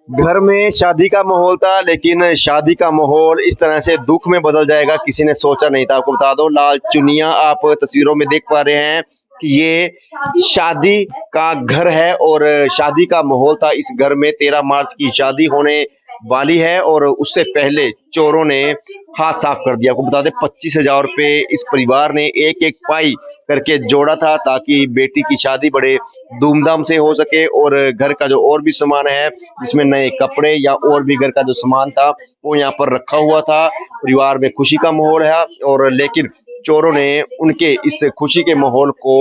घर में शादी का माहौल था, लेकिन शादी का माहौल इस तरह से दुख में बदल जाएगा किसी ने सोचा नहीं था। आपको बता दो, लाल चुनिया आप तस्वीरों में देख पा रहे हैं कि ये शादी का घर है और शादी का माहौल था इस घर में। 13 मार्च की शादी होने वाली है और उससे पहले चोरों ने हाथ साफ कर दिया। आपको बता दें, 25,000 रुपये इस परिवार ने एक एक पाई करके जोड़ा था ताकि बेटी की शादी बड़े धूमधाम से हो सके। और घर का जो और भी सामान है, जिसमें नए कपड़े या और भी घर का जो सामान था, वो यहाँ पर रखा हुआ था। परिवार में खुशी का माहौल है और लेकिन चोरों ने उनके इस खुशी के माहौल को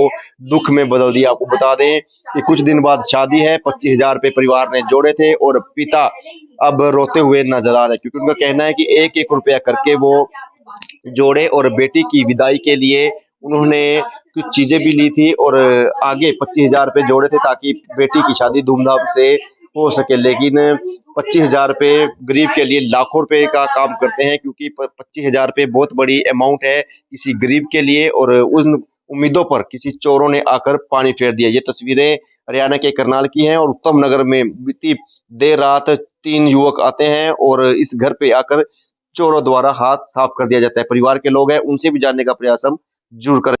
दुख में बदल दिया। आपको बता दें कि कुछ दिन बाद शादी है, 25,000 रुपये परिवार ने जोड़े थे और पिता अब रोते हुए नजर आ रहे हैं, क्योंकि उनका कहना है कि एक एक रुपया करके वो जोड़े और बेटी की विदाई के लिए उन्होंने कुछ चीजें भी ली थी और आगे 25,000 रुपये जोड़े थे ताकि बेटी की शादी धूमधाम से हो सके। लेकिन 25,000 रुपये गरीब के लिए लाखों रुपए का काम करते हैं, क्योंकि 25,000 रुपये बहुत बड़ी अमाउंट है किसी गरीब के लिए। और उन उम्मीदों पर किसी चोरों ने आकर पानी फेर दिया। ये तस्वीरें हरियाणा के करनाल की हैं और उत्तम नगर में बीती देर रात 3 युवक आते हैं और इस घर पे आकर चोरों द्वारा हाथ साफ कर दिया जाता है। परिवार के लोग हैं, उनसे भी जानने का प्रयास हम जरूर करें।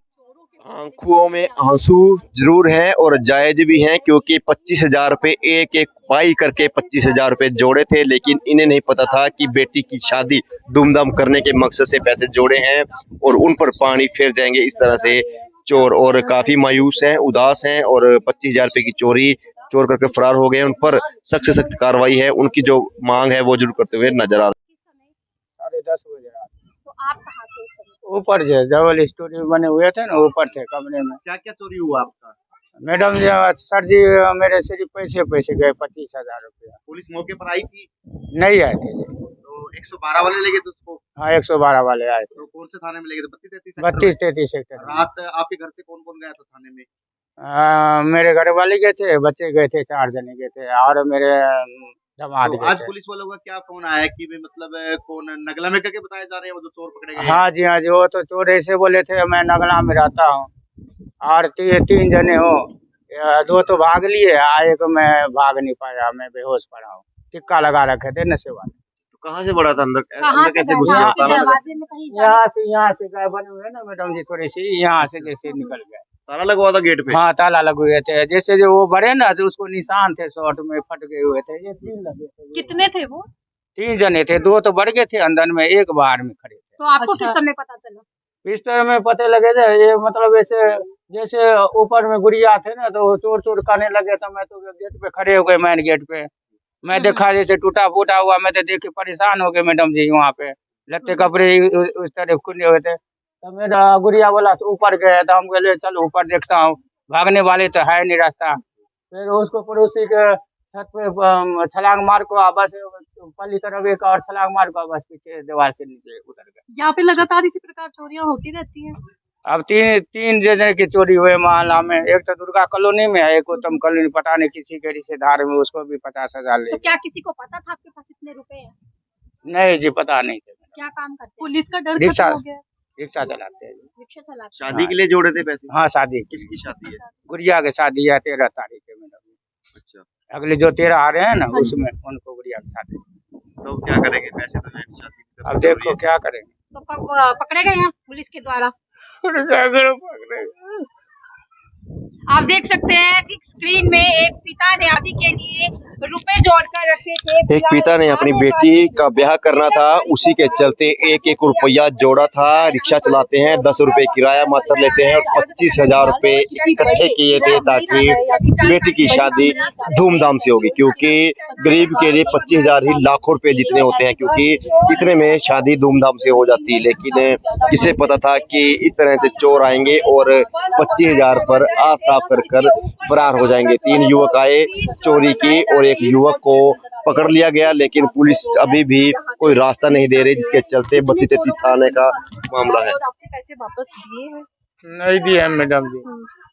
आंखों में आंसू जरूर हैं और जायज भी हैं, क्योंकि 25,000 रुपये एक एक पाई करके 25,000 रुपये जोड़े थे। लेकिन इन्हें नहीं पता था कि बेटी की शादी धूमधाम करने के मकसद से पैसे जोड़े हैं और उन पर पानी फेर जाएंगे इस तरह से चोर। और काफी मायूस हैं, उदास हैं और 25,000 रुपये की चोरी चोर करके फरार हो गए। उन पर सख्त से सख्त कार्रवाई है, उनकी जो मांग है वो जरूर करते हुए नजर आ रहे हैं। 10:30 रात। तो आप कहाँ थे उस समय? ऊपर थे, डबल स्टोरी बने हुए थे ना, ऊपर थे कमरे में। क्या क्या चोरी हुआ आपका? मैडम जी, सर जी, मेरे सिर्फ पैसे गए 25,000 रुपया। पुलिस मौके पर आई थी नहीं आए थे जी। तो 112 वाले ले गए थे उसको? हाँ, 112 वाले आए थे। तो कौन से थाने में ले गए थे? 32-33 सेक्टर में। रात आपके घर से कौन कौन गया था थाने में? मेरे घर वाले गए थे, बच्चे गए थे, 4 जने गए थे और मेरे दामाद तो गए आज थे। पुलिस वालों का क्या फोन आया कि भी मतलब कौन नगला में करके बताए जा रहे हैं वो जो चोर पकड़े गए हैं? हाँ जी, हाँ जी, वो तो चोर ऐसे बोले थे, मैं नगला में रहता हूँ और 3 जने हो, 2 तो भाग लिए, एक मैं भाग नहीं पाया, मैं बेहोश पड़ा हूँ। टिक्का लगा रखे थे नशे वाले। तो कहाँ से बढ़ा था अंदर? कहाँ अंदर से कैसे गए घुस थे? गया? आपके ताला लगा? दरवाजे में कहीं जाने यहाँ से गए बने हुए ना मैडम जी, थोड़ी सी यहाँ से जैसे निकल गए। ताला लगा हुआ था गेट पे? हाँ, ताला लगे हुए थे, जैसे जो वो बड़े ना, तो उसको निशान थे, शॉर्ट में फट गए हुए थे। ये 3 लगे थे। कितने थे वो? 3 जने थे, 2 तो बढ़ गए थे अंदर में, एक बाहर में खड़े थे। तो आपको किस समय पता चला? बिस्तर में पते लगे थे, ये मतलब ऐसे जैसे ऊपर में गुड़िया थे ना, तो चोर चोर करने लगे, तो मैं तो गेट पे खड़े हो गए, मेन गेट पे। मैं देखा जैसे टूटा फूटा हुआ, मैं तो देख के परेशान हो गए मैडम जी। वहाँ पे लत्ते कपड़े उस तरफ खुले हुए थे, तो मेरा गुड़िया बोला ऊपर गए, तो हम बोले चलो ऊपर देखता हूँ, भागने वाले तो है नहीं रास्ता। फिर उसको पड़ोसी के छत पे छलांग मार को बस पल्ली तरफ एक और छलांग मार को बस पीछे दीवार से नीचे उतर गए। यहाँ पे लगातार इसी प्रकार चोरियां होती रहती हैं। अब 3 जने की चोरी हुए मोहल्ला में। एक तो दुर्गा कॉलोनी में है, एक उत्तम कॉलोनी, पता नहीं किसी के रिश्तेदार में, उसको भी 50,000 ले तो गए। क्या किसी को पता था आपके पास इतने रुपए हैं? नहीं जी, पता नहीं थे। क्या काम करते हैं? पुलिस का डर रिक्शा खत्म हो गया? रिक्शा चलाते हैं। रिक्शा चलाते हैं। शादी के लिए जोड़े थे पैसे? हाँ, शादी की। किसकी शादी है? गुड़िया की शादी है 13 तारीख है मैडम। अच्छा, अगले जो 13 आ रहे हैं ना, उसमें उनको गुड़िया की शादी। तो क्या करेंगे? पैसे तो है नहीं, शादी करनी अब जरूरी देखो है। क्या करेंगे। तो पकड़े गए हैं पुलिस के द्वारा। आप देख सकते हैं कि स्क्रीन में एक पिता ने शादी के लिए रुपए जोड़कर रखे थे। एक पिता ने अपनी बेटी का ब्याह करना था, उसी के चलते एक एक रुपया जोड़ा था। रिक्शा चलाते हैं, 10 रुपए किराया मात्र लेते हैं और 25,000 रुपए इकट्ठे किए थे ताकि बेटी की शादी धूमधाम से होगी, क्योंकि गरीब के लिए 25,000 ही लाखों रुपए जितने होते हैं, क्योंकि इतने में शादी धूमधाम से हो जाती है। लेकिन इसे पता था कि इस तरह से चोर आएंगे और 25,000 पर आज साफ कर फरार हो जाएंगे। 3 युवक आए चोरी की और एक युवक को पकड़ लिया गया, लेकिन पुलिस अभी भी कोई रास्ता नहीं दे रही, जिसके चलते 32-33 थाने का मामला है। और आपके पैसे वापस दिए हैं? नहीं दिए मैडम जी।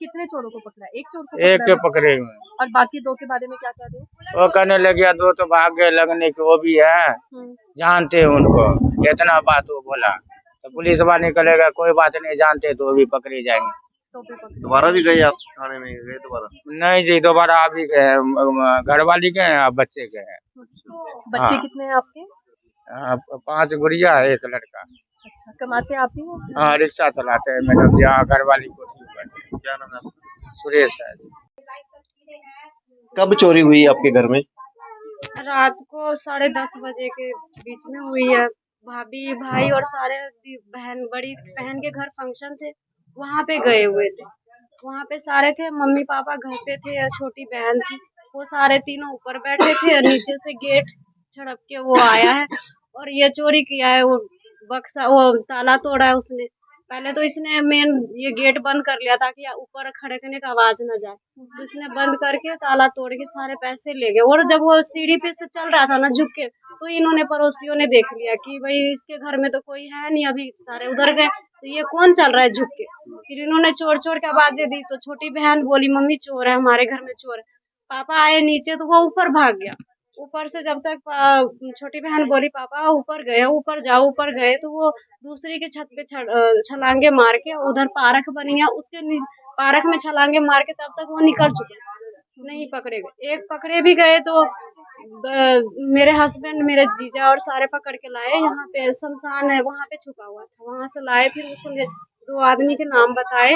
कितने चोरों को पकड़ा? एक चोर को एक पकड़ा के है? पकड़े हुए। और बाकी 2 के बारे में क्या कह रहे हो? वो कहने लगे 2 तो भाग गए, लगने के वो भी है, जानते हैं उनको, इतना बात वो बोला। तो पुलिस वाला निकलेगा, कोई बात नहीं, जानते तो वो भी पकड़े जाएंगे। तो भी पकड़े। दोबारा भी गए आप थाने में? गए दोबारा? नहीं जी, दोबारा अभी गए, घर वाली गए, अब बच्चे गए हैं। बच्चे हाँ। कितने हैं आपके? 5 गुड़िया है, 1 लड़का। अच्छा, कमाते आप ही हैं? हाँ, रिक्शा चलाते हैं मैडम, यहाँ घर वाली को ठीक करते हैं। क्या नाम है आपका? सुरेश है। कब चोरी हुई आपके घर में? रात को 10:30 बजे के बीच में हुई है। भाभी भाई और सारे बहन, बड़ी बहन के घर फंक्शन थे, वहाँ पे गए हुए थे। वहाँ पे सारे थे, मम्मी पापा घर पे थे और छोटी बहन थी। वो सारे तीनों ऊपर बैठे थे और नीचे से गेट छड़क के वो आया है और ये चोरी किया है। वो बक्सा, वो ताला तोड़ा है उसने। पहले तो इसने मेन ये गेट बंद कर लिया ताकि ऊपर खड़कने का आवाज न जाए, तो इसने बंद करके ताला तोड़ के सारे पैसे ले गए। और जब वो सीढ़ी पे से चल रहा था ना झुक के, तो इन्होंने पड़ोसियों ने देख लिया कि भाई इसके घर में तो कोई है नहीं, अभी सारे उधर गए, तो ये कौन चल रहा है झुक के। फिर इन्होंने चोर चोर की आवाजें दी, तो छोटी बहन बोली मम्मी चोर है, हमारे घर में चोर है। पापा आए नीचे तो वो ऊपर भाग गया। ऊपर से जब तक छोटी बहन बोली पापा ऊपर गए, ऊपर जाओ, ऊपर गए, तो वो दूसरी के छत पे छलांगे मार के, उधर पार्क बनी है उसके पार्क में छलांगे मार के तब तक वो निकल चुके, नहीं पकड़े गए। एक पकड़े भी गए तो मेरे हस्बैंड, मेरे जीजा और सारे पकड़ के लाए। यहाँ पे शमशान है, वहाँ पे छुपा हुआ था, वहाँ से लाए। फिर उसने 2 आदमी के नाम बताए,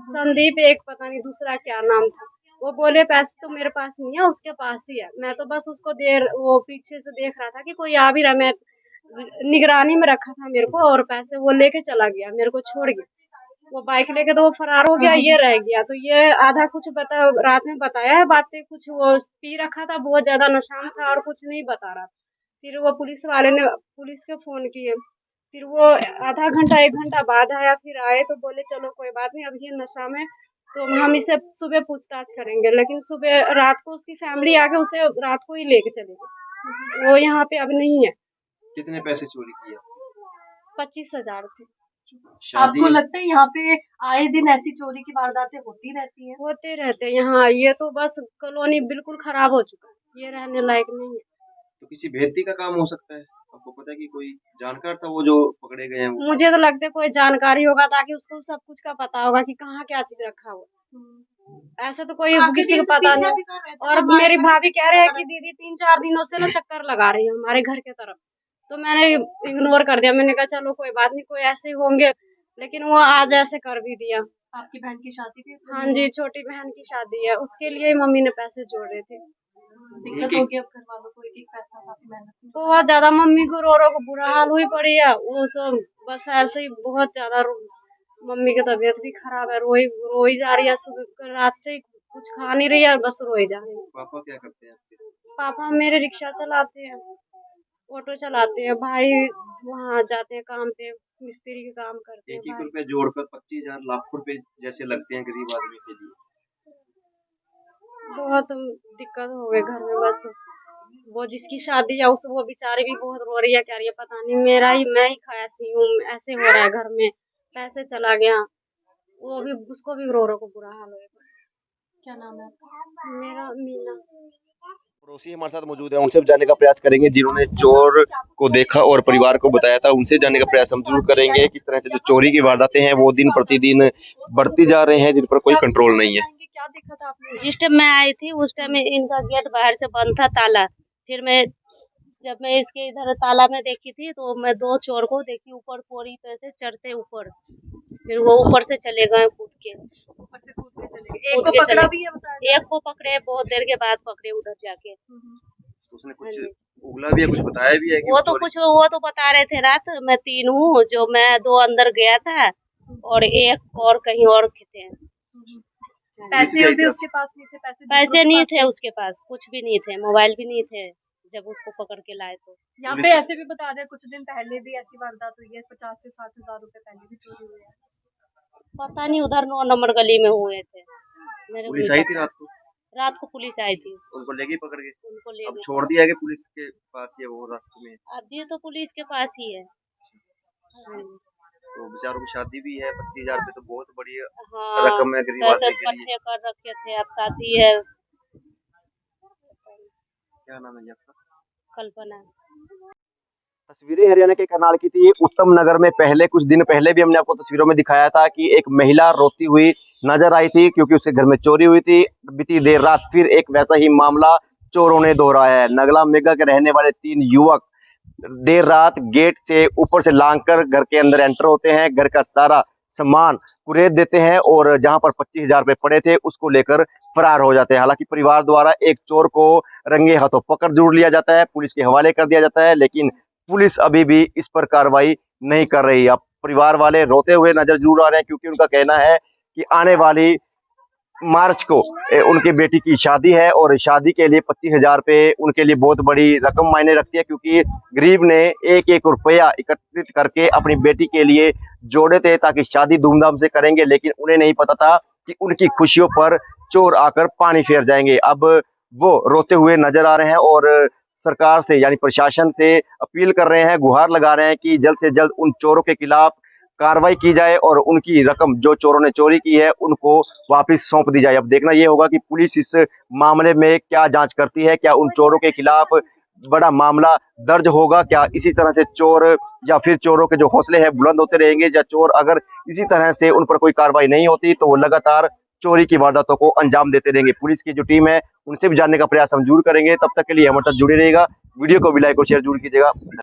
संदीप, एक पता नहीं दूसरा क्या नाम था। वो बोले पैसे तो मेरे पास नहीं है, उसके पास ही है। मैं तो बस उसको वो पीछे से देख रहा था कि कोई आ भी रहा, मैं निगरानी में रखा था मेरे को, और पैसे वो लेके चला गया, मेरे को छोड़ गया। वो बाइक लेके तो वो फरार हो गया, ये रह गया। तो ये आधा कुछ रात में बताया है बातें, कुछ वो पी रखा था, बहुत ज्यादा नशा में था और कुछ नहीं बता रहा। फिर वो पुलिस वाले ने पुलिस के फोन किए, फिर वो आधा घंटा 1 घंटा बाद आया। फिर आए तो बोले चलो कोई बात नहीं, अभी ये नशा में, तो हम इसे सुबह पूछताछ करेंगे। लेकिन सुबह रात को उसकी फैमिली आके उसे रात को ही लेके चले गए, वो यहाँ पे अब नहीं है। कितने पैसे चोरी किए? 25,000 थे। शादी आपको लगता है यहाँ पे आए दिन ऐसी चोरी की वारदातें होती रहती हैं? होते रहते हैं यहाँ। ये तो बस कॉलोनी बिल्कुल खराब हो चुका है, ये रहने लायक नहीं है। तो किसी भेदी का काम हो सकता है? आपको पता है कि कोई जानकार था वो जो पकड़े गए हैं वो? मुझे तो लगता है कोई जानकारी होगा, ताकि उसको सब कुछ का पता होगा कि कहाँ क्या चीज रखा हुआ। ऐसा तो कोई किसी को पता नहीं। और मेरी भाभी कह रहे हैं कि दीदी 3-4 दिनों से ना चक्कर लगा रही है हमारे घर के तरफ, तो मैंने इग्नोर कर दिया। मैंने कहा चलो कोई बात नहीं, कोई ऐसे ही होंगे, लेकिन वो आज ऐसे कर भी दिया। आपकी बहन की शादी भी हाँ जी, छोटी बहन की शादी है, उसके लिए मम्मी ने पैसे जोड़ रहे थे। दिक्कत होगी अब घर वालों को, एक एक पैसा काफी मेहनत से बहुत ज्यादा मम्मी को रो रो को बुरा हाल हुई पड़ी है। वो सब बस ऐसे ही बहुत ज्यादा मम्मी की तबीयत भी खराब है, रोई जा रही है। सुबह रात से कुछ खा नहीं रही है, बस रोई जा रही है। पापा क्या करते हैं आपके? पापा मेरे रिक्शा चलाते हैं, ऑटो चलाते हैं। भाई वहाँ जाते हैं काम पे, मिस्त्री का काम करते हैं। 1-1 भाई रुपए जोड़कर 25,000 लाखों रुपए जैसे लगते हैं गरीब आदमी के लिए। बहुत दिक्कत हो गई घर में। बस वो जिसकी शादी है वो बेचारी भी बहुत रो रही है, कह रही है पता नहीं मैं ही ऐसी हूँ, ऐसे हो रहा है घर में, पैसे चला गया। वो भी उसको भी रो रो को बुरा हाल होगा। क्या नाम है आपका? मेरा मीना। पड़ोसी हमारे साथ मौजूद है, उनसे भी जानने का प्रयास करेंगे जिन्होंने चोर को देखा और परिवार को बताया था। उनसे जानने का प्रयास हम जरूर करेंगे। किस तरह से जो चोरी की वारदातें हैं वो दिन प्रतिदिन बढ़ती जा रहे हैं, जिन पर कोई कंट्रोल नहीं है। क्या देखा था आपने? जिस टाइम मैं आई थी उस टाइम इनका गेट बाहर से बंद था, ताला। फिर जब मैं इसके इधर ताला में देखी थी तो मैं 2 चोर को देखी ऊपर पौड़ी पे से चढ़ते ऊपर। फिर वो ऊपर से चले गए कूद के। ऊपर से कूद के चले गए। एक को पकड़ा भी है बताया? एक को पकड़े, बहुत देर के बाद पकड़े उधर जाके। उसने कुछ उगला भी है, कुछ बताया भी है कि वो तो बता रहे थे रात मैं 3 हूँ, जो मैं 2 अंदर गया था और एक और कहीं और थे। पैसे भी उसके पास नहीं थे? पैसे नहीं थे उसके पास, कुछ भी नहीं थे, मोबाइल भी नहीं थे जब उसको पकड़ के लाए। तो यहाँ पे ऐसे भी बता रहे कुछ दिन पहले भी ऐसी वारदात हुई है, 50 से 60,000 रुपए पहले भी चोरी हुए हैं। पता नहीं, उधर 9 नंबर गली में हुए थे। पुलिस आई थी रात को? रात को पुलिस आई थी, उनको लेके पकड़ के? उनको ले अब गए। छोड़ दिया कि पुलिस के पास ही है वो रास्ते में? अभी तो पुलिस के पास ही है। तो बेचारों की शादी भी है, 25,000 रुपए तो बहुत बड़ी हाँ, रकम है गरीब आदमी के लिए। इकट्ठे कर रखे थे, अब शादी है। क्या नाम है आपका? कल्पना। तस्वीरें हरियाणा के करनाल की थी। उत्तम नगर में पहले कुछ दिन पहले भी हमने आपको तस्वीरों में दिखाया था कि एक महिला रोती हुई नजर आई थी क्योंकि उसके घर में चोरी हुई थी। बीती देर रात फिर एक वैसा ही मामला चोरों ने दोहराया है। नगला मेगा के रहने वाले 3 युवक देर रात गेट से ऊपर से लांघकर घर के अंदर एंटर होते हैं, घर का सारा सामान कुरेद देते हैं और जहां पर 25,000 रुपए पड़े थे उसको लेकर फरार हो जाते हैं। हालांकि परिवार द्वारा एक चोर को रंगे हाथों पकड़ जरूर लिया जाता है, पुलिस के हवाले कर दिया जाता है, लेकिन पुलिस अभी भी इस पर कार्रवाई नहीं कर रही। अब परिवार वाले रोते हुए नजर जरूर आ रहे हैं, क्योंकि उनका कहना है कि आने वाली मार्च को उनकी बेटी की शादी है और शादी के लिए 25,000 रुपए उनके लिए बहुत बड़ी रकम मायने रखती है, क्योंकि गरीब ने एक एक रुपया एकत्रित करके अपनी बेटी के लिए जोड़े थे ताकि शादी धूमधाम से करेंगे, लेकिन उन्हें नहीं पता था कि उनकी खुशियों पर चोर आकर पानी फेर जाएंगे। अब वो रोते हुए नजर आ रहे हैं और सरकार से यानी प्रशासन से अपील कर रहे हैं, गुहार लगा रहे हैं कि जल्द से जल्द उन चोरों के खिलाफ कार्रवाई की जाए और उनकी रकम जो चोरों ने चोरी की है उनको वापस सौंप दी जाए। अब देखना यह होगा कि पुलिस इस मामले में क्या जांच करती है, क्या उन चोरों के खिलाफ बड़ा मामला दर्ज होगा, क्या इसी तरह से चोर या फिर चोरों के जो हौसले हैं बुलंद होते रहेंगे, या चोर अगर इसी तरह से उन पर कोई कार्रवाई नहीं होती तो वो लगातार चोरी की वारदातों को अंजाम देते रहेंगे। पुलिस की जो टीम है उनसे भी जानने का प्रयास हम जरूर करेंगे। तब तक के लिए हमारे साथ जुड़े रहेगा, वीडियो को भी लाइक और शेयर जरूर कीजिएगा।